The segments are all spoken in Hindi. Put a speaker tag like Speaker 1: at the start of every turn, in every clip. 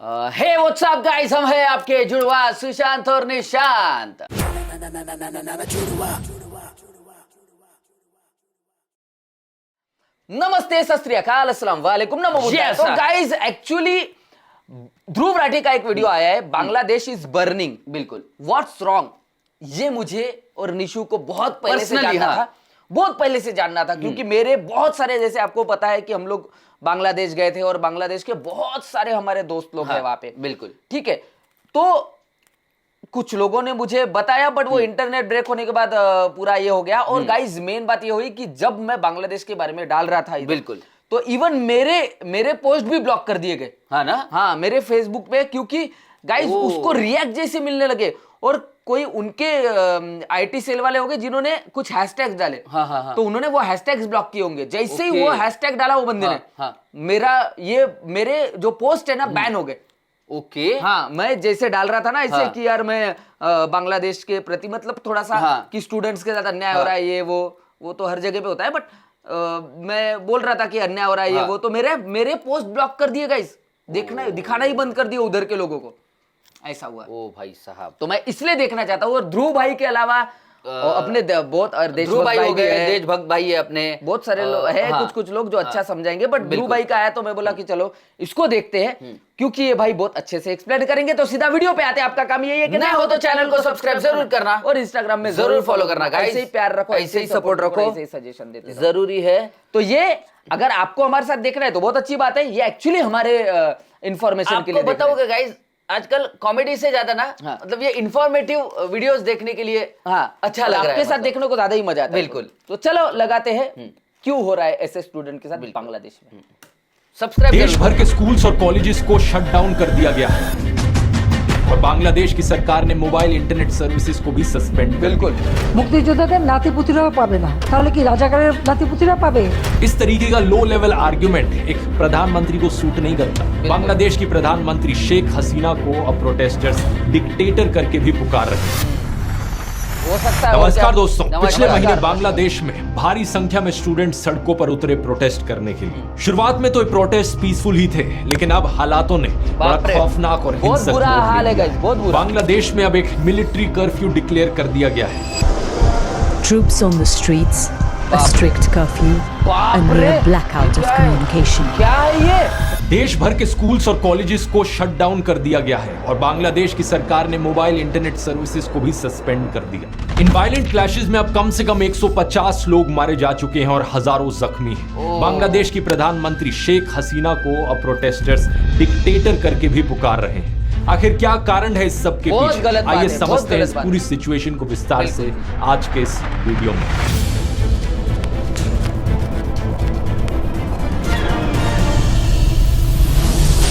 Speaker 1: हे व्हाट्सअप गाइस, हम हैं आपके जुड़वा सुशांत और निशांत। नमस्ते, सत श्री अकाल, अस्सलाम वालेकुम, नमो बुद्धाय। तो गाइस एक्चुअली ध्रुव राठी का एक वीडियो आया है, बांग्लादेश इज बर्निंग। बिल्कुल, व्हाट्स रॉन्ग, ये मुझे और निशु को बहुत पहले से जानना था, बहुत पहले से जानना था, क्योंकि मेरे बहुत सारे, जैसे आपको पता है कि हम लोग बांग्लादेश गए थे और बांग्लादेश के बहुत सारे हमारे दोस्त लोग हैं वहां पे। बिल्कुल ठीक है। तो कुछ लोगों ने मुझे बताया, बट वो इंटरनेट ब्रेक होने के बाद पूरा ये हो गया। और गाइस मेन बात ये हुई कि जब मैं बांग्लादेश के बारे में डाल रहा था, बिल्कुल, तो इवन मेरे पोस्ट भी ब्लॉक कर दिए गए। हाँ ना, हाँ, मेरे फेसबुक पे, क्योंकि गाइस उसको रिएक्ट जैसे मिलने लगे। और कोई उनके आईटी सेल वाले होंगे जिन्होंने कुछ हैशटैग्स डाले। हाँ, तो उन्होंने वो हैशटैग्स ब्लॉक किए होंगे। जैसे ही वो हैशटैग डाला वो बंदे ने, मेरे जो पोस्ट है ना बैन हो गए। ओके हाँ, मैं जैसे डाल रहा था ना ऐसे कि यार मैं बांग्लादेश के प्रति, मतलब थोड़ा सा कि स्टूडेंट्स के साथ अन्याय हो रहा है, ये वो तो हर जगह पे होता है, बट मैं बोल रहा था कि अन्याय हो रहा है, ये वो, तो मेरे पोस्ट ब्लॉक कर दिए गाइस। दिखाना ही बंद कर दिया उधर के लोगों को। ऐसा हुआ। ओ भाई साहब, तो मैं इसलिए देखना चाहता हूँ। और ध्रुव भाई के अलावा अपने बहुत देशभक्त भाई हो गए, देशभक्त भाई है अपने, बहुत सारे लोग हैं, कुछ लोग जो अच्छा समझाएंगे, बट ध्रुव भाई का आया तो मैं बोला कि चलो इसको देखते हैं, क्योंकि ये भाई बहुत अच्छे से एक्सप्लेन करेंगे। तो सीधा वीडियो पे आते हैं। आपका काम यही है कि नया हो तो चैनल को सब्सक्राइब जरूर करना और इंस्टाग्राम में जरूर फॉलो करना। ऐसे ही प्यार रखो, ऐसे ही सपोर्ट रखो, ऐसे ही सजेशन देते जरूरी है। तो ये अगर आपको हमारे साथ देखना है तो बहुत अच्छी बात है। ये एक्चुअली हमारे इंफॉर्मेशन के लिए बताओगे गाइज। आजकल कॉमेडी से ज्यादा ना, मतलब ये इंफॉर्मेटिव वीडियोस देखने के लिए अच्छा लग रहा है, आपके साथ देखने को ज्यादा ही मजा आता है। बिल्कुल, तो चलो लगाते हैं क्यों हो रहा है ऐसे स्टूडेंट के साथ बांग्लादेश में। सब्सक्राइब।
Speaker 2: देश भर के स्कूल्स और कॉलेजेस को शट डाउन कर दिया गया है और बांग्लादेश की सरकार ने मोबाइल इंटरनेट सर्विसेज को भी सस्पेंड।
Speaker 1: बिल्कुल,
Speaker 3: मुक्तियोद्धाদের नातीपुतिরাও পাবে না, তাহলে কি রাজাকারের নাতিপুতিরা পাবে?
Speaker 2: इस तरीके का लो लेवल आर्ग्यूमेंट एक प्रधानमंत्री को सूट नहीं करता। बांग्लादेश की प्रधानमंत्री शेख हसीना को अब प्रोटेस्टर्स डिक्टेटर करके भी पुकार रहे हैं। नमस्कार दोस्तों, पिछले महीने बांग्लादेश में भारी संख्या में स्टूडेंट सड़कों पर उतरे प्रोटेस्ट करने के लिए। शुरुआत में तो ये प्रोटेस्ट पीसफुल ही थे, लेकिन अब हालातों ने बड़ा खौफनाक और हिंसक
Speaker 1: बुरा हाल है गाइस, बहुत बुरा।
Speaker 2: बांग्लादेश में अब एक मिलिट्री कर्फ्यू डिक्लेयर कर दिया गया है।
Speaker 4: Troops on the streets, a strict curfew, a near blackout of communication.
Speaker 1: क्या है ये?
Speaker 2: देश भर के स्कूल्स और कॉलेजेस को शट डाउन कर दिया गया है और बांग्लादेश की सरकार ने मोबाइल इंटरनेट सर्विसेज को भी सस्पेंड कर दिया। इन वायलेंट क्लैशेस में अब कम से कम 150 लोग मारे जा चुके हैं और हजारों जख्मी हैं। बांग्लादेश की प्रधानमंत्री शेख हसीना को अब प्रोटेस्टर्स डिक्टेटर करके भी पुकार रहे हैं। आखिर क्या कारण है इस सब के पीछे? आइए समझते हैं इस पूरी सिचुएशन को विस्तार से आज के इस वीडियो में।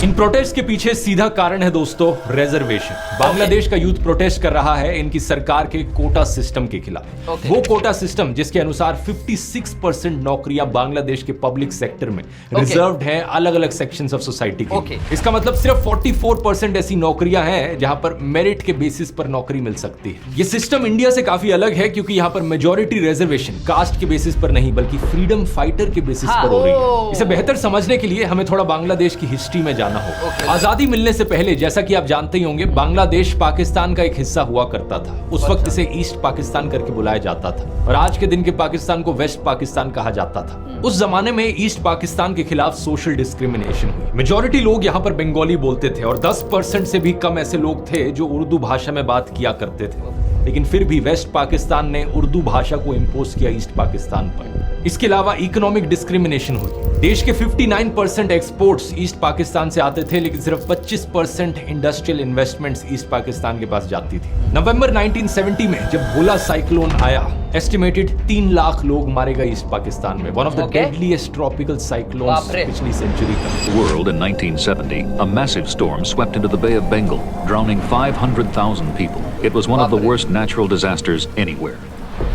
Speaker 2: इन प्रोटेस्ट के पीछे सीधा कारण है दोस्तों रिजर्वेशन। बांग्लादेश का यूथ प्रोटेस्ट कर रहा है इनकी सरकार के कोटा सिस्टम के खिलाफ। वो कोटा सिस्टम जिसके अनुसार 56% नौकरियां बांग्लादेश के पब्लिक सेक्टर में रिजर्व्ड हैं अलग अलग सेक्शंस ऑफ सोसाइटी के। इसका मतलब सिर्फ 44% ऐसी नौकरियां हैं जहां पर मेरिट के बेसिस पर नौकरी मिल सकती है। ये सिस्टम इंडिया से काफी अलग है, क्योंकि यहाँ पर मेजोरिटी रिजर्वेशन कास्ट के बेसिस पर नहीं बल्कि फ्रीडम फाइटर के बेसिस पर हो रही है। इसे बेहतर समझने के लिए हमें थोड़ा बांग्लादेश की हिस्ट्री में जाना होगा। आजादी मिलने से पहले, जैसा कि आप जानते ही होंगे, बांग्लादेश पाकिस्तान का एक हिस्सा हुआ करता था। उस वक्त इसे ईस्ट पाकिस्तान करके बुलाया जाता था और आज के दिन के पाकिस्तान को वेस्ट पाकिस्तान कहा जाता था। उस जमाने में ईस्ट पाकिस्तान के खिलाफ सोशल डिस्क्रिमिनेशन हुई। मेजॉरिटी लोग यहाँ पर बंगाली बोलते थे और 10% से भी कम ऐसे लोग थे जो उर्दू भाषा में बात किया करते थे, लेकिन फिर भी वेस्ट पाकिस्तान ने उर्दू भाषा को इंपोज किया ईस्ट पाकिस्तान पर। इसके अलावा इकोनॉमिक डिस्क्रिमिनेशन हुई। देश के 59% एक्सपोर्ट्स ईस्ट पाकिस्तान से आते थे, लेकिन सिर्फ 25% इंडस्ट्रियल इन्वेस्टमेंट्स ईस्ट पाकिस्तान के पास जाती थी। नवंबर 1970 में जब भोला साइक्लोन आया, एस्टिमेटेड 3 लाख लोग मारे गए ईस्ट पाकिस्तान में। One of the deadliest tropical cyclones पिछली सेंचुरी का।
Speaker 5: World in 1970, a massive storm swept into the Bay of Bengal, drowning 500,000 people. It was one of the worst natural disasters anywhere.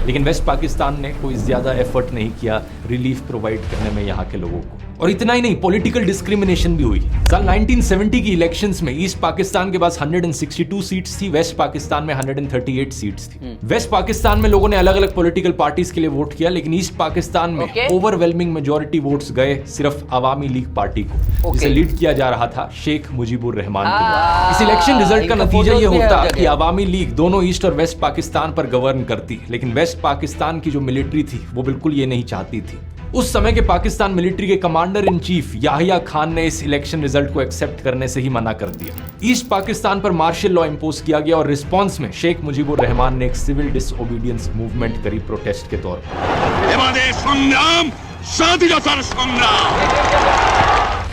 Speaker 2: लेकिन वेस्ट पाकिस्तान ने कोई ज्यादा एफर्ट नहीं किया रिलीफ प्रोवाइड करने में यहाँ के लोगों को। और इतना ही नहीं, पॉलिटिकल डिस्क्रिमिनेशन भी हुई। साल 1970 की इलेक्शंस में ईस्ट पाकिस्तान के पास 162 सीट्स थी, वेस्ट पाकिस्तान में 138 सीट्स थी। वेस्ट पाकिस्तान में लोगों ने अलग अलग पॉलिटिकल पार्टीज के लिए वोट किया, लेकिन ईस्ट पाकिस्तान में ओवरवेलमिंग मेजॉरिटी वोट्स गए सिर्फ अवामी लीग पार्टी को, जिसे लीड किया जा रहा था शेख मुजीबुर रहमान को। इस इलेक्शन रिजल्ट का नतीजा ये होता कि अवामी लीग दोनों ईस्ट और वेस्ट पाकिस्तान पर गवर्न करती, लेकिन वेस्ट पाकिस्तान की जो मिलिट्री थी वो बिल्कुल ये नहीं चाहती थी। उस समय के पाकिस्तान मिलिट्री के commander in chief Yahya Khan ने इस इलेक्शन रिजल्ट को एक्सेप्ट करने से ही मना कर दिया। ईस्ट पाकिस्तान पर मार्शल लॉ इंपोज किया गया और रिस्पांस में शेख मुजीबुर रहमान ने एक सिविल डिसओबीडियंस मूवमेंट करी प्रोटेस्ट के तौर पर।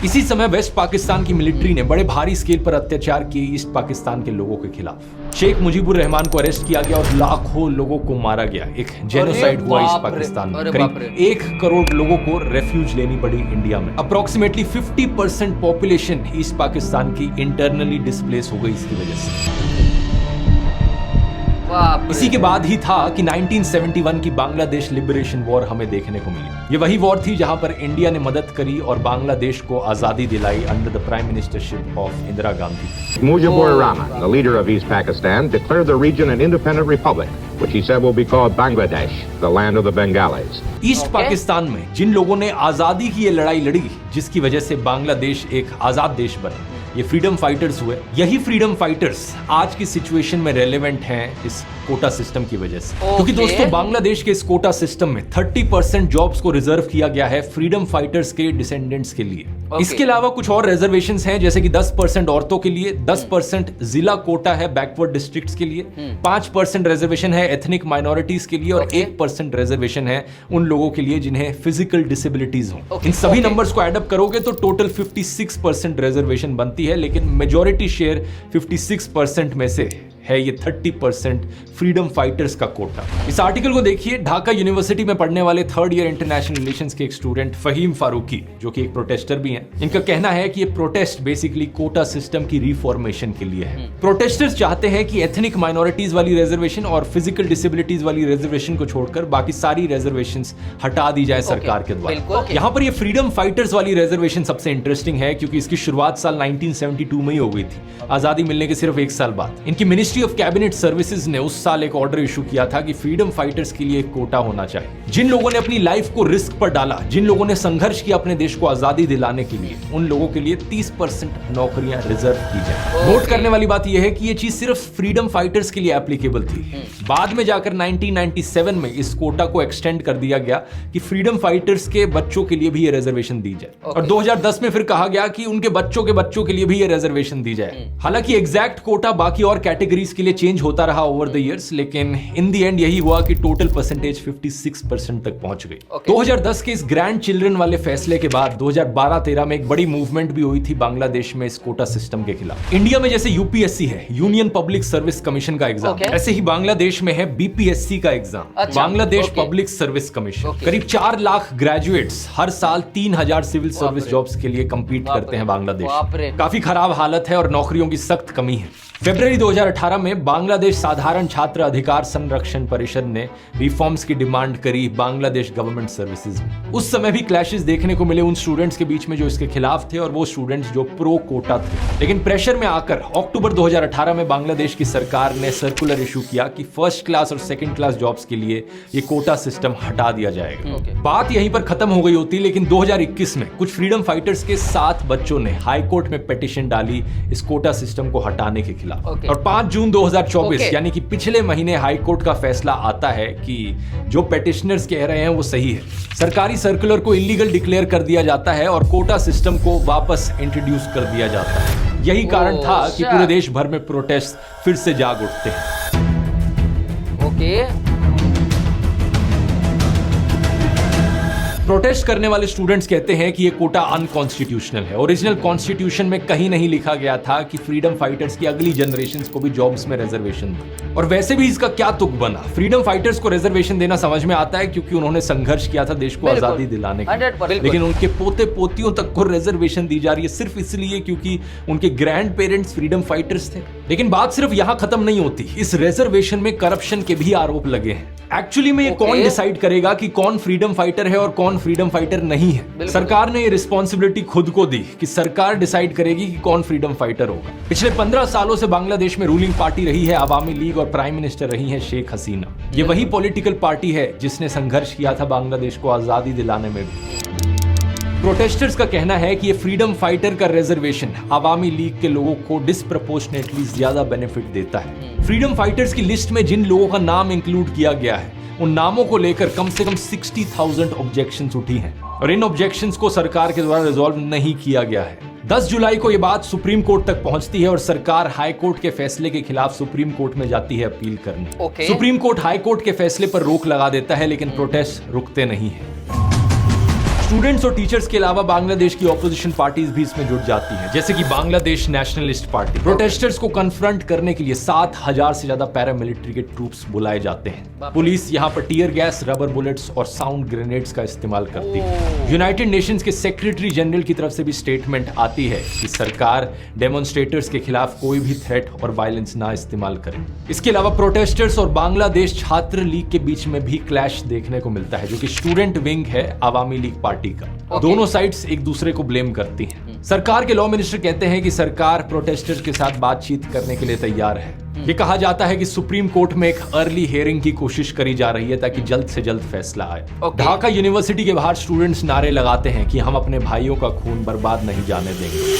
Speaker 2: इसी समय वेस्ट पाकिस्तान की मिलिट्री ने बड़े भारी स्केल पर अत्याचार किए ईस्ट पाकिस्तान के लोगों के खिलाफ। शेख मुजीबुर रहमान को अरेस्ट किया गया और लाखों लोगों को मारा गया। एक जेनोसाइड हुआ ईस्ट पाकिस्तान में। करीब 1 करोड़ लोगों को रेफ्यूज लेनी पड़ी इंडिया में। अप्रोक्सीमेटली 50% पॉपुलेशन ईस्ट पाकिस्तान की इंटरनली डिस्प्लेस हो गई इसकी वजह से। इसी के बाद ही था कि 1971 की बांग्लादेश लिबरेशन वॉर हमें देखने को मिली। ये वही वॉर थी जहां पर इंडिया ने मदद करी और बांग्लादेश को आजादी दिलाई under the prime ministership of Indira Gandhi.
Speaker 6: Mujibur Rahman, the leader of East Pakistan, declared the region an independent republic, which he said will be called Bangladesh, the land of the Bengalis.
Speaker 2: East Pakistan में जिन लोगों ने आजादी की ये लड़ाई लड़ी, जिसकी वजह से बांग्लादेश एक आजाद देश बना, ये फ्रीडम फाइटर्स हुए। यही फ्रीडम फाइटर्स आज की सिचुएशन में रेलेवेंट हैं इस कोटा सिस्टम की वजह से। क्योंकि दोस्तों बांग्लादेश के इस कोटा सिस्टम में 30% जॉब्स को रिजर्व किया गया है फ्रीडम फाइटर्स के डिसेंडेंट्स के लिए। इसके अलावा कुछ और रिजर्वेशंस हैं, जैसे कि 10% औरतों के लिए, 10% जिला कोटा है बैकवर्ड डिस्ट्रिक्ट्स के लिए, 5% रिजर्वेशन है एथनिक माइनॉरिटीज के लिए और 1% रिजर्वेशन है उन लोगों के लिए जिन्हें फिजिकल डिसेबिलिटीज हो। इन सभी नंबर्स को एड अप करोगे तो टोटल 56% रिजर्वेशन बनती है, लेकिन मेजॉरिटी शेयर 56% में से है ये 30% फ्रीडम फाइटर्स का कोटा। इस आर्टिकल को देखिए, ढाका यूनिवर्सिटी में पढ़ने वाले 3rd ईयर इंटरनेशनल रिलेशंस के एक स्टूडेंट फहीम फारूकी, जो कि एक प्रोटेस्टर भी हैं, इनका कहना है कि ये प्रोटेस्ट बेसिकली कोटा सिस्टम की रिफॉर्मेशन के लिए है। प्रोटेस्टर्स चाहते हैं कि एथनिक माइनॉरिटीज वाली रिजर्वेशन और फिजिकल डिसेबिलिटीज वाली रिजर्वेशन को छोड़कर बाकी सारी रिजर्वेशंस हटा दी जाए सरकार के द्वारा। यहाँ पर ये फ्रीडम फाइटर्स वाली रिजर्वेशन सबसे इंटरेस्टिंग है, क्योंकि इसकी शुरुआत साल 1972 में ही हो गई थी, आजादी मिलने के सिर्फ 1 साल बाद। इनकी मिनिस्ट्री ऑफ कैबिनेट सर्विसेज ने उस साल एक ऑर्डर इशू किया था कि फ्रीडम फाइटर्स के लिए एक कोटा होना चाहिए। जिन लोगों ने अपनी लाइफ को रिस्क पर डाला, जिन लोगों ने संघर्ष किया अपने देश को आजादी दिलाने के लिए, उन लोगों के लिए 30% नौकरियां रिजर्व की जाए। नोट करने वाली बात यह है कि यह चीज सिर्फ फ्रीडम फाइटर्स के लिए एप्लीकेबल थी। बाद में जाकर 1997 में इस कोटा को एक्सटेंड कर दिया गया कि फ्रीडम फाइटर्स के बच्चों के लिए भी ये रिजर्वेशन दी जाए। और 2010 में फिर कहा गया कि उनके बच्चों के लिए भी ये रिजर्वेशन दी जाए। हालांकि एग्जैक्ट कोटा बाकी और कैटेगरीज के लिए चेंज होता रहा ओवर द इयर्स, लेकिन इन द एंड यही हुआ कि टोटल परसेंटेज 56% तक पहुंच गई। 2010 के इस ग्रैंड चिल्ड्रन वाले फैसले के बाद 2012-13 में एक बड़ी मूवमेंट भी हुई थी बांग्लादेश में इस कोटा सिस्टम के खिलाफ। इंडिया में जैसे यूपीएससी है, यूनियन पब्लिक सर्विस कमीशन का एग्जाम, ऐसे ही बांग्लादेश में है बीपीएससी का exam, Bangladesh public service commission. करीब 4 लाख ग्रेजुएट्स हर साल 3000 सिविल सर्विस जॉब्स के लिए कंपीट करते हैं बांग्लादेश। काफी खराब हालत है और नौकरियों की सख्त कमी है। फरवरी 2018 में बांग्लादेश साधारण छात्र अधिकार संरक्षण परिषद ने रिफॉर्म्स की डिमांड करी बांग्लादेश गवर्नमेंट सर्विसेज में। उस समय भी क्लैशेस देखने को मिले उन स्टूडेंट्स के बीच में जो इसके खिलाफ थे और वो स्टूडेंट्स जो प्रो कोटा थे। लेकिन प्रेशर में आकर अक्टूबर 2018 में बांग्लादेश की सरकार ने सर्कुलर इशू किया कि 1st क्लास और 2nd क्लास जॉब्स के लिए ये कोटा सिस्टम हटा दिया जाएगा। बात यहीं पर खत्म हो गई होती, लेकिन 2021 में कुछ फ्रीडम फाइटर्स के 7 बच्चों ने हाईकोर्ट में पिटीशन डाली इस कोटा सिस्टम को हटाने के खिलाफ। और 5 जून 2024 यानी कि पिछले महीने हाईकोर्ट का फैसला आता है कि जो पेटिशनर्स कह रहे हैं वो सही है। सरकारी सर्कुलर को इलीगल डिक्लेयर कर दिया जाता है और कोटा सिस्टम को वापस इंट्रोड्यूस कर दिया जाता है। यही कारण था कि पूरे देश भर में प्रोटेस्ट फिर से जाग उठते हैं। प्रोटेस्ट करने वाले स्टूडेंट्स कहते हैं कि ये कोटा अनकॉन्स्टिट्यूशनल है। ओरिजिनल कॉन्स्टिट्यूशन में कहीं नहीं लिखा गया था कि फ्रीडम फाइटर्स की अगली जनरेशंस को भी जॉब्स में रिजर्वेशन दो। और वैसे भी इसका क्या तुक बना? फ्रीडम फाइटर्स को रिजर्वेशन देना समझ में आता है क्योंकि उन्होंने संघर्ष किया था देश को आजादी दिलाने की, लेकिन उनके पोते पोतियों तक को रिजर्वेशन दी जा रही है सिर्फ इसलिए क्योंकि उनके ग्रैंड पेरेंट्स फ्रीडम फाइटर्स थे। लेकिन बात सिर्फ यहाँ खत्म नहीं होती, इस रिजर्वेशन में करप्शन के भी आरोप लगे हैं। एक्चुअली में ये कौन डिसाइड करेगा कि कौन फ्रीडम फाइटर है और कौन फ्रीडम फाइटर नहीं है? सरकार ने ये रिस्पॉन्सिबिलिटी खुद को दी कि सरकार डिसाइड करेगी कि कौन फ्रीडम फाइटर होगा। पिछले 15 सालों से बांग्लादेश में रूलिंग पार्टी रही है अवामी लीग और प्राइम मिनिस्टर रही है शेख हसीना। ये वही पॉलिटिकल पार्टी है जिसने संघर्ष किया था बांग्लादेश को आजादी दिलाने में भी। प्रोटेस्टर्स का कहना है कि ये फ्रीडम फाइटर का रिजर्वेशन अवामी लीग के लोगों को डिस्प्रपोर्शनेटली ज्यादा बेनिफिट देता है। फ्रीडम फाइटर्स की लिस्ट में जिन लोगों का नाम इंक्लूड किया गया है उन नामों को लेकर कम से कम 60,000 ऑब्जेक्शंस उठी हैं और इन ऑब्जेक्शंस को सरकार के द्वारा रिजॉल्व नहीं किया गया है। 10 जुलाई को यह बात सुप्रीम कोर्ट तक पहुंचती है और सरकार हाई कोर्ट के फैसले के खिलाफ सुप्रीम कोर्ट में जाती है अपील करने। सुप्रीम कोर्ट हाई कोर्ट के फैसले पर रोक लगा देता है लेकिन प्रोटेस्ट रुकते नहीं है। स्टूडेंट्स और टीचर्स के अलावा बांग्लादेश की ऑपोजिशन पार्टीज भी इसमें जुट जाती हैं, जैसे कि बांग्लादेश नेशनलिस्ट पार्टी। प्रोटेस्टर्स को कन्फ्रंट करने के लिए 7,000 से ज्यादा पैरामिलिट्री के ट्रूप्स बुलाए जाते हैं। पुलिस यहाँ पर टीयर गैस, रबर बुलेट्स और साउंड ग्रेनेड्स का इस्तेमाल करती है। यूनाइटेड नेशंस के सेक्रेटरी जनरल की तरफ से भी स्टेटमेंट आती है कि सरकार डेमोन्स्ट्रेटर्स के खिलाफ कोई भी थ्रेट और वायलेंस ना इस्तेमाल करे। इसके अलावा प्रोटेस्टर्स और बांग्लादेश छात्र लीग के बीच में भी क्लैश देखने को मिलता है, जो कि स्टूडेंट विंग है अवामी लीग पार्टी का। दोनों साइड्स एक दूसरे को ब्लेम करती हैं। सरकार के लॉ मिनिस्टर कहते हैं कि सरकार प्रोटेस्टर्स के साथ बातचीत करने के लिए तैयार है। ये कहा जाता है कि सुप्रीम कोर्ट में एक अर्ली हियरिंग की कोशिश करी जा रही है ताकि जल्द से जल्द फैसला आए। ढाका यूनिवर्सिटी के बाहर स्टूडेंट्स नारे लगाते हैं कि हम अपने भाइयों का खून बर्बाद नहीं जाने देंगे।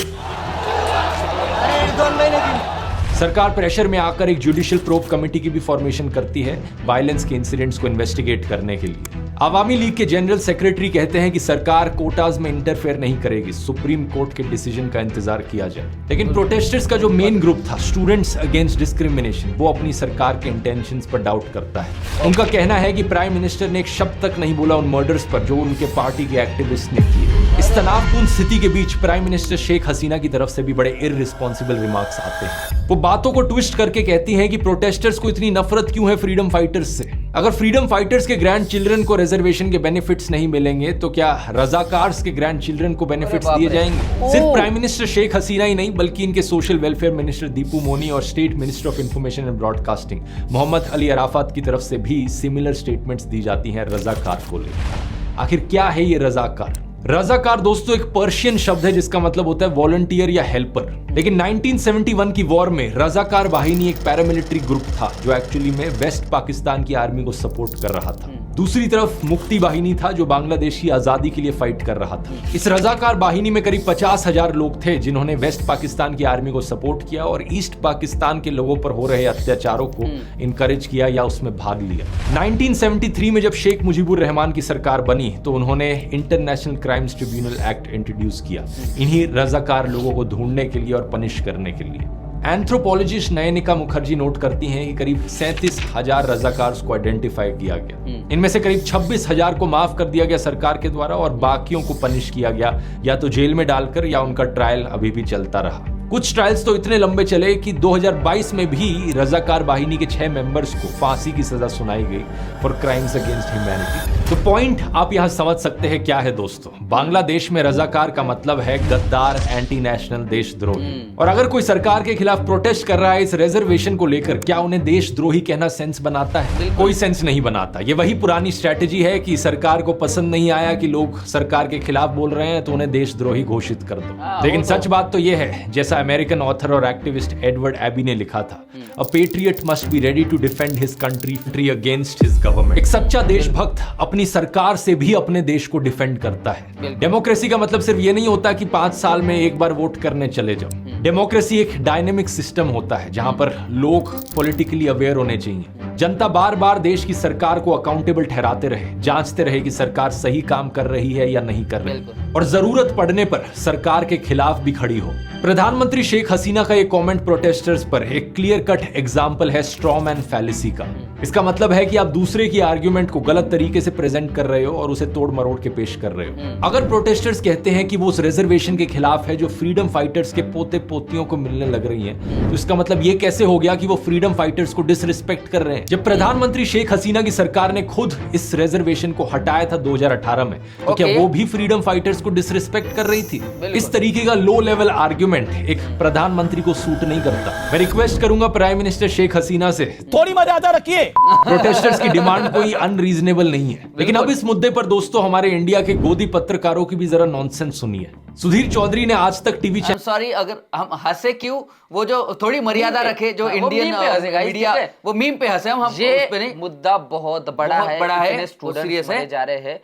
Speaker 2: सरकार प्रेशर में आकर एक जुडिशियल प्रोब कमेटी की भी फॉर्मेशन करती है वायलेंस के इंसिडेंट्स को इन्वेस्टिगेट करने के लिए। अवामी लीग के जनरल सेक्रेटरी कहते हैं कि सरकार कोटाज में इंटरफेयर नहीं करेगी, सुप्रीम कोर्ट के डिसीजन का इंतजार किया जाए। लेकिन प्रोटेस्टर्स का जो मेन ग्रुप था, स्टूडेंट्स अगेंस्ट डिस्क्रिमिनेशन, वो अपनी सरकार के इंटेंशंस पर डाउट करता है। उनका कहना है कि प्राइम मिनिस्टर ने एक शब्द तक नहीं बोला उन मर्डर्स पर जो उनके पार्टी के एक्टिविस्ट ने किए। इस तनावपूर्ण स्थिति के बीच प्राइम मिनिस्टर शेख हसीना की तरफ से भी बड़े इररिस्पॉन्सिबल रिमार्क्स आते हैं। वो बातों को ट्विस्ट करके कहती हैं कि प्रोटेस्टर्स को इतनी नफरत क्यों है फ्रीडम फाइटर्स से। अगर फ्रीडम फाइटर्स के ग्रैंड चिल्ड्रन को रिजर्वेशन के बेनिफिट्स नहीं मिलेंगे तो क्या रजाकार्स के ग्रैंड चिल्ड्रन को बेनिफिट्स दिए जाएंगे? सिर्फ प्राइम मिनिस्टर शेख हसीना ही नहीं बल्कि इनके social welfare minister Dipu Moni और state minister of information and broadcasting Mohammad Ali Arafat की तरफ से भी सिमिलर स्टेटमेंट्स दी जाती हैं रजाकार को लेकर। आखिर क्या है ये रजाकार? रजाकार दोस्तों एक पर्शियन शब्द है जिसका मतलब होता है वॉलंटियर या हेल्पर। लेकिन 1971 की वॉर में रजाकार वाहिनी एक पैरामिलिट्री ग्रुप था जो एक्चुअली में वेस्ट पाकिस्तान की आर्मी को सपोर्ट कर रहा था। दूसरी तरफ मुक्ति वाहिनी था जो बांग्लादेश की आजादी के लिए फाइट कर रहा था। इस रजाकार वाहिनी में करीब 50,000 लोग थे जिन्होंने वेस्ट पाकिस्तान की आर्मी को सपोर्ट किया और ईस्ट पाकिस्तान के लोगों पर हो रहे अत्याचारों को इनकरेज किया या उसमें भाग लिया। 1973 में जब शेख मुजीबुर रहमान की सरकार बनी तो उन्होंने international crimes tribunal act introduce किया इन्हीं रजाकार लोगों को ढूंढने के लिए और पनिश करने के लिए। एंथ्रोपोलॉजिस्ट नयनिका मुखर्जी नोट करती हैं कि करीब 37,000 रजाकार्स को आइडेंटिफाई किया गया। इनमें से करीब 26,000 को माफ कर दिया गया सरकार के द्वारा और बाकियों को पनिश किया गया या तो जेल में डालकर या उनका ट्रायल अभी भी चलता रहा। कुछ ट्रायल्स तो इतने लंबे चले कि 2022 में भी रजाकार वाहिनी के 6 मेंबर्स को फांसी की सजा सुनाई गई फॉर क्राइम्स अगेंस्ट ह्यूमैनिटी। तो पॉइंट आप यहां समझ सकते हैं क्या है दोस्तों। बांग्लादेश में रजाकार का मतलब है गद्दार, एंटी नेशनल, देशद्रोही। और अगर कोई सरकार के खिलाफ प्रोटेस्ट कर रहा है इस रिजर्वेशन को लेकर, क्या उन्हें देशद्रोही कहना सेंस बनाता है? कोई सेंस नहीं बनाता। ये वही पुरानी स्ट्रेटेजी है कि सरकार को पसंद नहीं आया कि लोग सरकार के खिलाफ बोल रहे हैं तो उन्हें देशद्रोही घोषित कर दो। लेकिन सच बात तो यह है, जैसा अमेरिकन ऑथर और एक्टिविस्ट एडवर्ड एबी ने लिखा था, a patriot must be ready to defend his country against his government. एक सच्चा देशभक्त अपनी सरकार से भी अपने देश को डिफेंड करता है। डेमोक्रेसी का मतलब सिर्फ ये नहीं होता कि 5 साल में एक बार वोट करने चले जाओ। डेमोक्रेसी एक डायनेमिक सिस्टम होता है जहां पर लोग पॉलिटिकली अवेयर होने चाहिए। जनता बार बार देश की सरकार को अकाउंटेबल ठहराते रहे, जांचते रहे कि सरकार सही काम कर रही है या नहीं कर रही, और जरूरत पड़ने पर सरकार के खिलाफ भी खड़ी हो। प्रधानमंत्री शेख हसीना का ये कमेंट प्रोटेस्टर्स पर एक क्लियर कट एग्जाम्पल है स्ट्रॉ मैन फैलेसी का। इसका मतलब है कि आप दूसरे की आर्ग्यूमेंट को गलत तरीके से प्रेजेंट कर रहे हो और उसे तोड़ मरोड़ के पेश कर रहे हो। अगर प्रोटेस्टर्स कहते हैं कि वो उस रिजर्वेशन के खिलाफ है जो फ्रीडम फाइटर्स के पोते पोतियों को मिलने लग रही है, तो इसका मतलब ये कैसे हो गया कि वो फ्रीडम फाइटर्स को डिसरिस्पेक्ट कर रहे हैं? जब प्रधानमंत्री शेख हसीना की सरकार ने खुद इस रिजर्वेशन को हटाया था 2018 में, तो क्या वो भी फ्रीडम फाइटर्स को डिसरिस्पेक्ट कर रही थी? इस तरीके का लो लेवल आर्ग्यूमेंट एक प्रधानमंत्री को सूट नहीं करता। मैं रिक्वेस्ट करूंगा प्राइम मिनिस्टर शेख हसीना से, थोड़ी मर्यादा रखिए। प्रोटेस्टर्स की डिमांड कोई अनरीजनेबल नहीं है। लेकिन अब इस मुद्दे पर दोस्तों हमारे इंडिया के गोदी पत्रकारों की भी जरा नॉनसेंस सुनिए। सुधीर चौधरी ने आज तक टीवी चैनल,
Speaker 1: सॉरी अगर हम हंसे क्यों, वो जो थोड़ी मर्यादा रखे जो इंडियन मीडिया, वो मीम पे हंसे हम
Speaker 7: ये
Speaker 1: उस पे नहीं। मुद्दा बहुत बड़ा है,
Speaker 7: स्टूडेंट्स
Speaker 1: सीरियस
Speaker 7: मरे
Speaker 1: है, जा रहे हैं,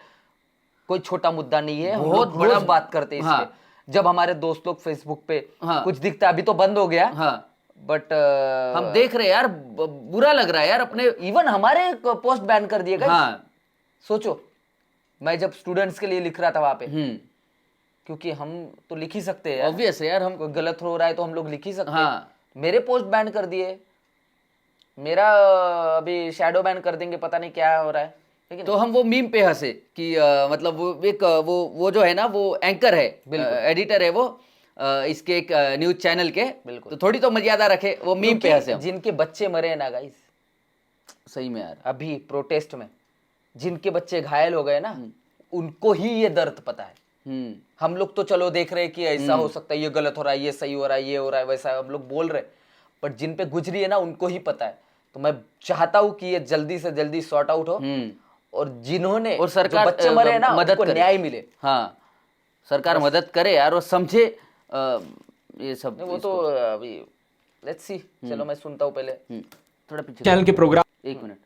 Speaker 1: कोई छोटा मुद्दा नहीं है। हम
Speaker 7: बहुत
Speaker 1: लोग बड़ा
Speaker 7: रोज
Speaker 1: बात करते हैं
Speaker 7: हाँ।
Speaker 1: इसके। जब हमारे दोस्त लोग फेसबुक पे
Speaker 7: हाँ।
Speaker 1: कुछ दिखता है, अभी तो बंद हो गया,
Speaker 7: हाँ।
Speaker 1: बट
Speaker 7: हम देख रहे हैं यार, बुरा लग रहा है यार अपने।
Speaker 1: इवन हमारे पोस्ट बैन कर दिए गए।
Speaker 7: हाँ।
Speaker 1: सोचो, मैं जब स्टूडेंट्स के लिए लिख रहा था वहां पे, क्योंकि हम तो लिख ही सकते हैं,
Speaker 7: ऑब्वियस है यार, हम
Speaker 1: कोई गलत हो रहा है तो हम लोग लिख ही सकते
Speaker 7: हाँ।
Speaker 1: हैं। मेरे पोस्ट बैन कर दिए, मेरा अभी शैडो बैन कर देंगे, पता नहीं क्या हो रहा है। लेकिन
Speaker 7: तो हम वो मीम पे हंसे कि मतलब वो एक वो जो है ना, वो एंकर है, एडिटर है वो इसके एक न्यूज चैनल के,
Speaker 1: बिल्कुल।
Speaker 7: तो थोड़ी तो मर्यादा रखे, वो मीम पे हंसे हम।
Speaker 1: जिनके बच्चे मरे हैं ना गाइस,
Speaker 7: सही में यार,
Speaker 1: अभी प्रोटेस्ट में जिनके बच्चे घायल हो गए ना, उनको ही ये दर्द पता है। हम लोग तो चलो देख रहे हैं कि ऐसा हो सकता है, ये गलत हो रहा है, ये सही हो रहा है, ये हो रहा है, वैसा हम लोग बोल रहे हैं, बट जिन पे गुजरी है ना, उनको ही पता है। तो मैं चाहता हूं कि ये जल्दी से जल्दी सॉर्ट आउट हो, और जिन्होंने
Speaker 7: और सरकार
Speaker 1: जो बच्चे मरे हैं ना,
Speaker 7: मदद
Speaker 1: उनको
Speaker 7: करे,
Speaker 1: न्याय मिले।
Speaker 7: हाँ, सरकार मदद करे यार, और समझे ये सब।
Speaker 1: वो तो अभी लेट्स सी, चलो मैं सुनता हूँ पहले।
Speaker 7: थोड़ा पीछे
Speaker 2: चैनल के प्रोग्राम,
Speaker 7: एक मिनट।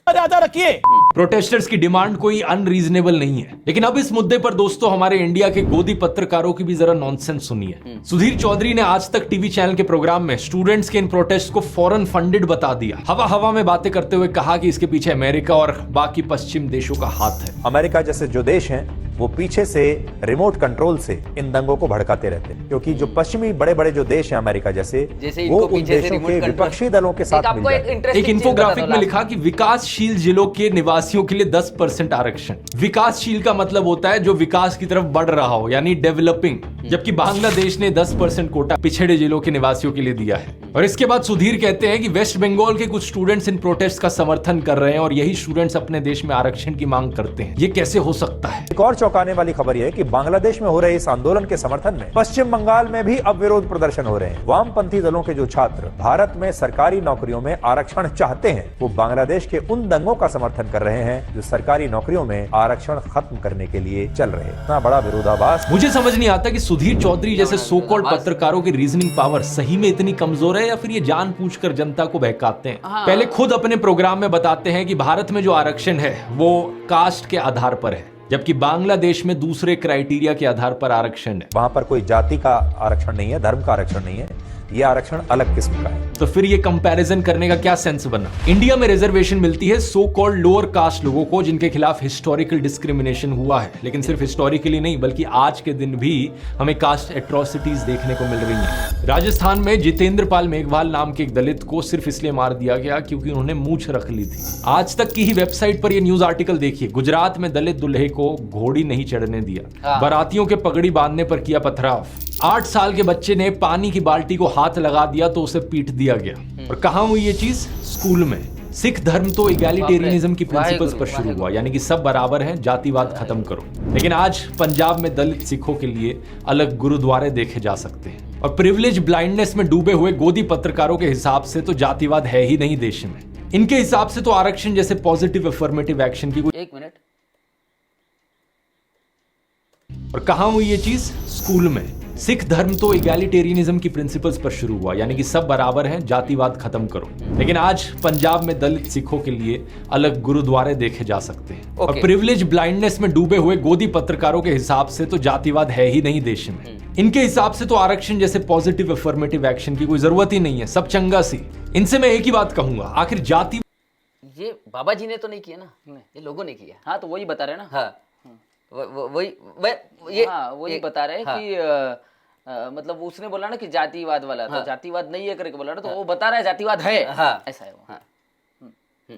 Speaker 2: मर्यादा रखिए। प्रोटेस्टर्स की डिमांड कोई अनरीजनेबल नहीं है। लेकिन अब इस मुद्दे पर दोस्तों हमारे इंडिया के गोदी पत्रकारों की भी जरा नॉनसेंस सुनिए। सुधीर चौधरी ने आज तक टीवी चैनल के प्रोग्राम में स्टूडेंट्स के इन प्रोटेस्ट को फॉरेन फंडेड बता दिया। हवा हवा में बातें करते हुए कहा कि इसके पीछे अमेरिका और बाकी पश्चिम देशों का हाथ है।
Speaker 8: अमेरिका जैसे जो देश हैं वो पीछे से रिमोट कंट्रोल से इन दंगों को भड़काते रहते हैं, क्योंकि जो पश्चिमी बड़े बड़े जो देश हैं अमेरिका जैसे
Speaker 7: इनको
Speaker 8: वो उन
Speaker 7: पीछे से
Speaker 8: देशों
Speaker 7: रिमोट
Speaker 8: के
Speaker 7: कंट्रोल।
Speaker 8: विपक्षी दलों के साथ मिल जाते हैं।
Speaker 2: एक इन्फोग्राफिक में लिखा कि विकासशील जिलों के निवासियों के लिए 10% आरक्षण। विकासशील का मतलब होता है जो विकास की तरफ बढ़ रहा हो, यानी डेवलपिंग, जबकि बांग्लादेश ने 10% कोटा पिछड़े जिलों के निवासियों के लिए दिया है। और इसके बाद सुधीर कहते हैं कि वेस्ट बंगाल के कुछ स्टूडेंट्स इन प्रोटेस्ट का समर्थन कर रहे हैं और यही स्टूडेंट्स अपने देश में आरक्षण की मांग करते हैं। ये कैसे हो सकता है?
Speaker 8: एक और चौंकाने वाली खबर यह है कि बांग्लादेश में हो रहे इस आंदोलन के समर्थन में पश्चिम बंगाल में भी अब विरोध प्रदर्शन हो रहे हैं। वामपंथी दलों के जो छात्र भारत में सरकारी नौकरियों में आरक्षण चाहते हैं, वो बांग्लादेश के उन दंगों का समर्थन कर रहे हैं जो सरकारी नौकरियों में आरक्षण खत्म करने के लिए चल रहे हैं। इतना बड़ा विरोधाभास।
Speaker 2: मुझे समझ नहीं आता कि सुधीर चौधरी जैसे सो कॉल्ड पत्रकारों की रीजनिंग पावर सही में इतनी कमजोर है या फिर ये जानबूझकर जनता को बहकाते हैं। पहले खुद अपने प्रोग्राम में बताते हैं कि भारत में जो आरक्षण है वो कास्ट के आधार पर है, जबकि बांग्लादेश में दूसरे क्राइटेरिया के आधार पर आरक्षण है।
Speaker 8: वहां पर कोई जाति का आरक्षण नहीं है, धर्म का आरक्षण नहीं है, ये आरक्षण अलग किस्म का है।
Speaker 2: तो फिर ये कंपैरिजन करने का क्या सेंस बना? इंडिया में रिजर्वेशन मिलती है सो कॉल्ड लोअर कास्ट लोगों को जिनके खिलाफ हिस्टोरिकल डिस्क्रिमिनेशन हुआ है, लेकिन सिर्फ हिस्टोरिकली नहीं बल्कि आज के दिन भी हमें कास्ट एट्रोसिटीज देखने को मिल रही हैं। राजस्थान में जितेंद्र पाल मेघवाल नाम के एक दलित को सिर्फ इसलिए मार दिया गया क्योंकि उन्होंने मूंछ रख ली थी। आज तक की ही वेबसाइट पर यह न्यूज आर्टिकल देखिए। गुजरात में दलित दूल्हे को घोड़ी नहीं चढ़ने दिया, बारातियों के पगड़ी बांधने पर किया पथराव। 8 साल के बच्चे ने पानी की बाल्टी को हाथ लगा दिया तो उसे पीट दिया गया। और कहां हुई ये चीज? स्कूल में। सिख धर्म तो इगैलिटेरियनिज्म की प्रिंसिपल्स पर शुरू हुआ, यानी कि सब बराबर हैं, जातिवाद खत्म करो। लेकिन आज पंजाब में दलित सिखों के लिए अलग गुरुद्वारे देखे जा सकते हैं। और प्रिविलेज ब्लाइंडनेस में डूबे हुए गोदी पत्रकारों के हिसाब से तो जातिवाद है ही नहीं देश में। इनके हिसाब से तो आरक्षण जैसे पॉजिटिव अफर्मेटिव एक्शन की कोई।
Speaker 7: एक मिनट।
Speaker 2: और कहां हुई ये चीज? स्कूल में। सिख धर्म तो इगैलिटेरियनिज्म की प्रिंसिपल्स पर शुरू हुआ, यानी कि सब बराबर हैं, जातिवाद खत्म करो। लेकिन आज पंजाब में दलित सिखों के लिए अलग गुरुद्वारे देखे जा सकते हैं। और प्रिविलेज ब्लाइंडनेस में डूबे हुए गोदी पत्रकारों के हिसाब से तो जातिवाद है ही नहीं देश में। इनके हिसाब से तो आरक्षण जैसे पॉजिटिव अफर्मेटिव एक्शन की कोई जरूरत ही नहीं है, सब चंगा सी। इनसे मैं एक ही बात कहूंगा, आखिर जाति
Speaker 7: ये बाबा जी ने तो नहीं किया ना, ये लोगों ने किया।
Speaker 1: हाँ, तो वही बता रहे हैं ना।
Speaker 7: हाँ,
Speaker 1: वही बता रहे हैं कि मतलब उसने बोला ना कि जातिवाद वाला, तो जातिवाद नहीं है करके बोला ना, तो वो बता रहा है जातिवाद है। ऐसा है वो।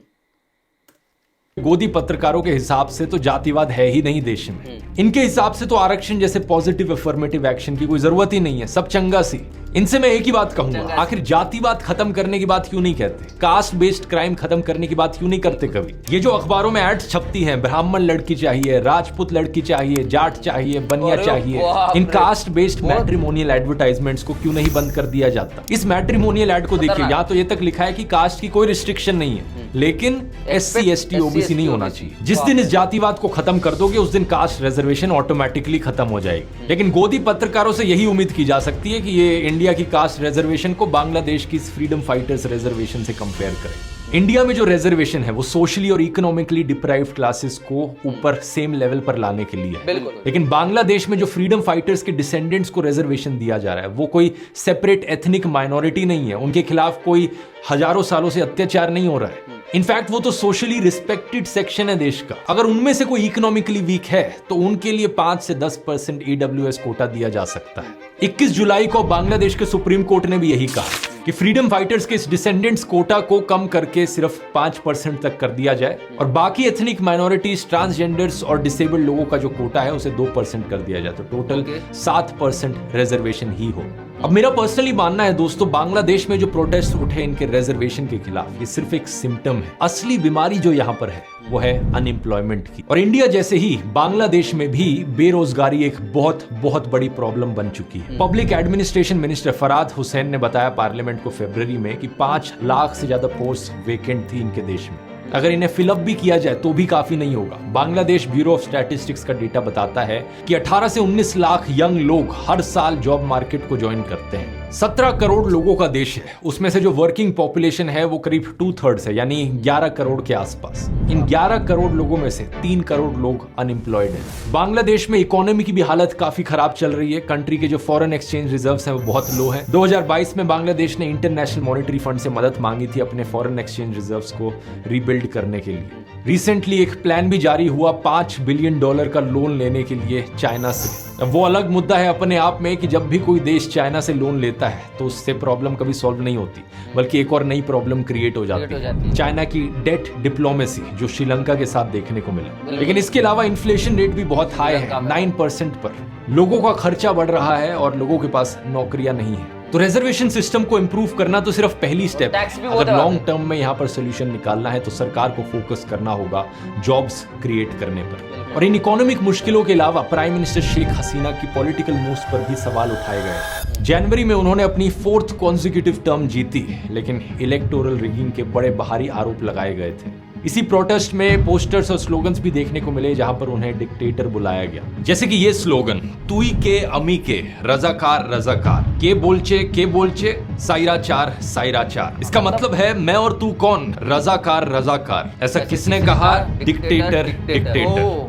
Speaker 2: गोदी पत्रकारों के हिसाब से तो जातिवाद है ही नहीं देश में। इनके हिसाब से तो आरक्षण जैसे पॉजिटिव अफर्मेटिव एक्शन की कोई जरूरत ही नहीं है, सब चंगा सी। इनसे मैं एक ही बात कहूंगा, आखिर जातिवाद खत्म करने की बात क्यों नहीं कहते? कास्ट बेस्ड क्राइम खत्म करने की बात क्यों नहीं करते कभी? ये जो अखबारों में एड्स छपती हैं, ब्राह्मण लड़की चाहिए, राजपूत लड़की चाहिए, जाट चाहिए, बनिया चाहिए, इन कास्ट बेस्ड मैट्रिमोनियल एडवर्टाइजमेंट्स को क्यों नहीं बंद कर दिया जाता? इस मैट्रिमोनियल एड को देखिए, यहाँ तो ये तक लिखा है कि कास्ट की कोई रिस्ट्रिक्शन नहीं है, लेकिन SC ST OBC नहीं होना चाहिए। जिस दिन इस जातिवाद को खत्म कर दोगे उस दिन कास्ट रिजर्वेशन ऑटोमेटिकली खत्म हो जाएगी। लेकिन गोदी पत्रकारों से यही उम्मीद की जा सकती है कि ये इंडिया की कास्ट रिजर्वेशन को बांग्लादेश की फ्रीडम फाइटर्स रिजर्वेशन से कंपेयर करें। इंडिया में जो रिजर्वेशन है वो सोशली और इकोनॉमिकली डिप्राइव्ड क्लासेस को ऊपर सेम लेवल पर लाने के लिए है। लेकिन बांग्लादेश में जो फ्रीडम फाइटर्स के डिसेंडेंट्स को रिजर्वेशन दिया जा रहा है वो कोई सेपरेट एथनिक माइनॉरिटी नहीं है, उनके खिलाफ कोई हजारों सालों से अत्याचार नहीं हो रहा है। इनफैक्ट वो तो सोशली रिस्पेक्टेड सेक्शन है देश का। अगर उनमें से कोई इकोनॉमिकली वीक है तो उनके लिए 5 से 10% EWS कोटा दिया जा सकता है। 21 जुलाई को बांग्लादेश के सुप्रीम कोर्ट ने भी यही कहा कि फ्रीडम फाइटर्स के इस डिसेंडेंट्स कोटा को कम करके सिर्फ 5% तक कर दिया जाए और बाकी एथनिक माइनॉरिटीज, ट्रांसजेंडर्स और डिसेबल्ड लोगों का जो कोटा है उसे 2% कर दिया जाए, तो टोटल 7% रिजर्वेशन ही हो। अब मेरा पर्सनली मानना है दोस्तों, बांग्लादेश में जो प्रोटेस्ट उठे इनके रिजर्वेशन के खिलाफ, ये सिर्फ एक सिम्टम है। असली बीमारी जो यहाँ पर है वो है अनएम्प्लॉयमेंट की। और इंडिया जैसे ही बांग्लादेश में भी बेरोजगारी एक बहुत बहुत बड़ी प्रॉब्लम बन चुकी है। पब्लिक एडमिनिस्ट्रेशन मिनिस्टर फराद हुसैन ने बताया पार्लियामेंट को फरवरी में कि 5 लाख से ज्यादा पोस्ट वेकेंट थी इनके देश में। अगर इन्हें फिलअप भी किया जाए तो भी काफी नहीं होगा। बांग्लादेश ब्यूरो ऑफ स्टैटिस्टिक्स का डेटा बताता है कि 18 से 19 लाख यंग लोग हर साल जॉब मार्केट को ज्वाइन करते हैं। 17 करोड़ लोगों का देश है, उसमें से जो वर्किंग पॉपुलेशन है वो करीब 2/3 है, यानी 11 करोड़ के आसपास। इन 11 करोड़ लोगों में से 3 करोड़ लोग अनएम्प्लॉयड हैं। बांग्लादेश में इकोनॉमी की भी हालत काफी खराब चल रही है। कंट्री के जो फॉरेन एक्सचेंज रिजर्व्स हैं वो बहुत लो है। 2022 में बांग्लादेश ने इंटरनेशनल मॉनेटरी फंड से मदद मांगी थी अपने फॉरेन एक्सचेंज रिजर्व्स को रीबिल्ड करने के लिए। रिसेंटली एक प्लान भी जारी हुआ $5 बिलियन का लोन लेने के लिए चाइना से। अब वो अलग मुद्दा है अपने आप में कि जब भी कोई देश चाइना से लोन लेता है तो उससे प्रॉब्लम कभी सॉल्व नहीं होती, बल्कि एक और नई प्रॉब्लम क्रिएट हो जाती है। चाइना की डेट डिप्लोमेसी जो श्रीलंका के साथ देखने को मिला। लेकिन इसके अलावा इन्फ्लेशन रेट भी बहुत हाई है, 9% पर। लोगों का खर्चा बढ़ रहा है और लोगों के पास नौकरियां नहीं है। तो रिजर्वेशन सिस्टम को इंप्रूव करना तो सिर्फ पहली स्टेप है। अगर लॉन्ग टर्म में यहाँ पर सोल्यूशन निकालना है तो सरकार को फोकस करना होगा जॉब्स क्रिएट करने पर। और इन इकोनॉमिक मुश्किलों के अलावा प्राइम मिनिस्टर शेख हसीना की पॉलिटिकल मूव्स पर भी सवाल उठाए गए। जनवरी में उन्होंने अपनी 4th कॉन्जिक्यूटिव टर्म जीती, लेकिन इलेक्टोरल रिगिंग के बड़े बाहरी आरोप लगाए गए थे। इसी प्रोटेस्ट में पोस्टर्स और स्लोगन्स भी देखने को मिले जहां पर उन्हें डिक्टेटर बुलाया गया, जैसे कि ये स्लोगन, तुई के अमी के रजाकार रजाकार, के बोलचे साइरा चार। इसका मतलब है मैं और तू कौन, रजाकार रजाकार। ऐसा किसने कहा? डिक्टेटर।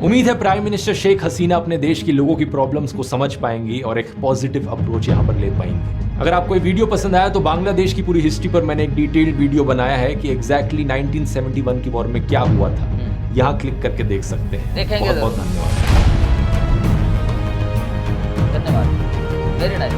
Speaker 2: उम्मीद है प्राइम मिनिस्टर शेख हसीना अपने देश के लोगों की प्रॉब्लम्स को समझ पाएंगी और एक पॉजिटिव अप्रोच यहाँ पर ले पाएंगी। अगर आपको ये वीडियो पसंद आया तो बांग्लादेश की पूरी हिस्ट्री पर मैंने एक डिटेल्ड वीडियो बनाया है कि एग्जैक्टली 1971 की वॉर में क्या हुआ था। यहाँ क्लिक करके देख सकते हैं।
Speaker 7: देखेंगे।
Speaker 2: बहुत बहुत धन्यवाद।
Speaker 7: वेरी नाइस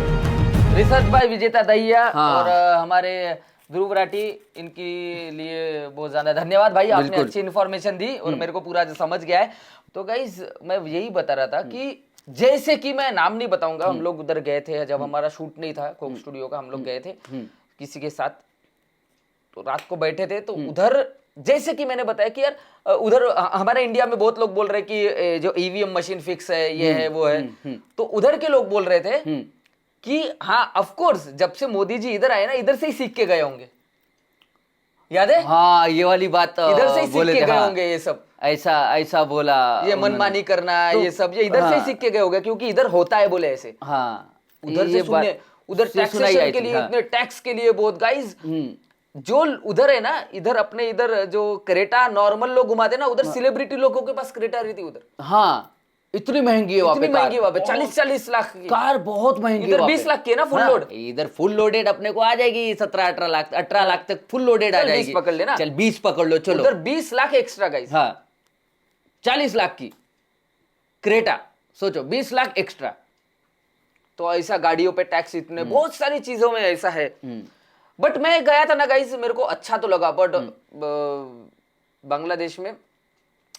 Speaker 7: रिसर्च बाय विजेता दहिया। और हमारे ध्रुव राठी, इनके लिए बहुत ज्यादा धन्यवाद भाई, आपने अच्छी इन्फॉर्मेशन दी और मेरे को पूरा समझ गया है। तो गाइस मैं यही बता रहा था कि जैसे कि मैं नाम नहीं बताऊंगा, हम लोग उधर गए थे जब हमारा शूट नहीं था कोक स्टूडियो का, हम लोग गए थे किसी के साथ, तो रात को बैठे थे तो उधर जैसे कि मैंने बताया कि यार उधर हमारे इंडिया में बहुत लोग बोल रहे कि जो ईवीएम मशीन फिक्स है, ये है वो है, तो उधर के लोग बोल रहे थे कि हाँ ऑफ कोर्स जब से मोदी जी इधर आए ना, इधर से ही सीख के गए होंगे। याद है? हाँ, ये वाली बात इधर से ही सीख के गए होंगे। ये सब ऐसा बोला, ये मनमानी करना तो, ये सब ये इधर से ही सीख के गए होंगे, क्योंकि इधर होता है बोले ऐसे। हाँ, उधर से सुनने, उधर टैक्सेशन के लिए, इतने टैक्स के लिए बहुत। गाइस जो उधर है ना, इधर अपने इधर जो क्रेटा नॉर्मल लोग घुमाते ना, उधर सेलिब्रिटी लोगों के पास क्रेटा रहती उधर। हाँ, इतनी महंगी है वहाँ पे, 40-40 लाख की कार, बहुत महंगी। इधर 20 लाख की है ना फुल लोड। इधर फुल लोडेड अपने को आ जाएगी 17-18 लाख तक फुल लोडेड आ जाएगी। 20 पकड़ लेना, चल 20 पकड़ लो, चलो। उधर 20 लाख एक्स्ट्रा गाइस। हाँ, 40 लाख की क्रेटा, सोचो 20 लाख एक्स्ट्रा। तो ऐसा गाड़ियों पे टैक्स, इतने बहुत सारी चीजों में ऐसा है। बट मैं गया था ना गाइस, मेरे को अच्छा तो लगा। बट बांग्लादेश में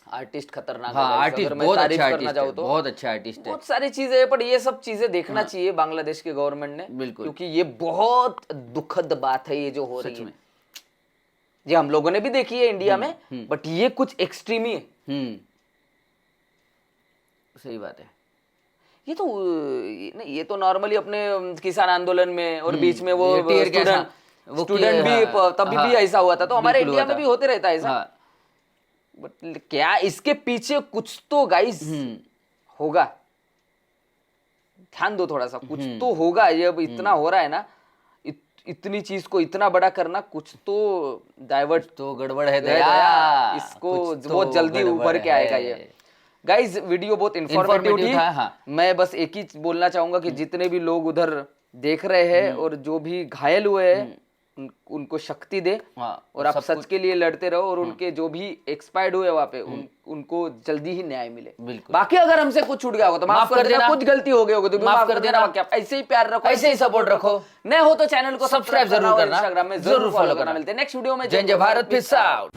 Speaker 1: आर्टिस्ट खतरनाक
Speaker 7: हाँ
Speaker 1: है guys,
Speaker 7: आर्टिस्ट
Speaker 1: अगर मैं
Speaker 7: बहुत
Speaker 1: तारीफ
Speaker 7: अच्छा
Speaker 1: करना
Speaker 7: आर्टिस्ट
Speaker 1: चाहूँ
Speaker 7: है,
Speaker 1: तो
Speaker 7: बहुत अच्छा आर्टिस्ट है।
Speaker 1: बहुत सारी चीजें हैं, पर ये सब चीजें देखना चाहिए बांग्लादेश के गवर्नमेंट ने,
Speaker 7: बिल्कुल।
Speaker 1: क्योंकि ये बहुत दुखद बात है ये जो हो रही
Speaker 7: सच
Speaker 1: है।
Speaker 7: में।
Speaker 1: ये हम लोगों ने भी देखी है इंडिया में, बट ये कुछ एक्सट्रीम ही है।
Speaker 7: सही बात है।
Speaker 1: ये तो नहीं, ये तो नॉर्मली अपने किसान आंदोलन में और बीच में वो
Speaker 7: ये tear gas, हाँ, वो
Speaker 1: स्टूडेंट भी
Speaker 7: हाँ,
Speaker 1: तभी
Speaker 7: हाँ,
Speaker 1: भी ऐसा हुआ था, तो हमारे
Speaker 7: बिल्कुल
Speaker 1: इंडिया
Speaker 7: हुआ
Speaker 1: में
Speaker 7: था।
Speaker 1: भी होते रहता है ऐसा।
Speaker 7: हाँ,
Speaker 1: बट क्या इसके पीछे कुछ तो गाइस होगा, ध्यान दो थोड़ा सा, कुछ तो होगा। ये अब इतना हो रहा है ना, इतनी चीज को इतना बड़ा करना, कुछ तो डाइवर्ट
Speaker 7: तो गड़बड़ है
Speaker 1: गया,
Speaker 7: दया,
Speaker 1: इसको
Speaker 7: कुछ तो
Speaker 1: बहुत जल्दी
Speaker 7: गड़बड़
Speaker 1: उभर के आएगा
Speaker 7: है।
Speaker 1: ये। गाइज वीडियो बहुत इंफॉर्मेटिव
Speaker 7: Informative
Speaker 1: थी।
Speaker 7: था, हाँ।
Speaker 1: मैं बस एक ही बोलना चाहूंगा कि जितने भी लोग उधर देख रहे हैं और जो भी घायल हुए हैं, उनको शक्ति दे,
Speaker 7: हाँ,
Speaker 1: और आप
Speaker 7: सब
Speaker 1: सच
Speaker 7: कुछ-
Speaker 1: के लिए लड़ते रहो, और उनके जो भी एक्सपायर्ड हुए वहां पे उनको जल्दी ही न्याय मिले।
Speaker 7: बिल्कुल।
Speaker 1: बाकी अगर हमसे कुछ छूट गया होगा तो माफ कर देना, कुछ गलती हो गई होगी तो भी माफ कर देना। बाकी आप ऐसे ही प्यार रखो,
Speaker 7: ऐसे ही सपोर्ट रखो,
Speaker 1: नए हो तो चैनल को
Speaker 7: सब्सक्राइब जरूर करना,
Speaker 1: इंस्टाग्राम में
Speaker 7: जरूर
Speaker 1: जरूर
Speaker 7: follow
Speaker 1: फॉलो करना।
Speaker 7: करना।
Speaker 1: मिलते हैं नेक्स्ट वीडियो में।
Speaker 7: जय भारत, पीस आउट।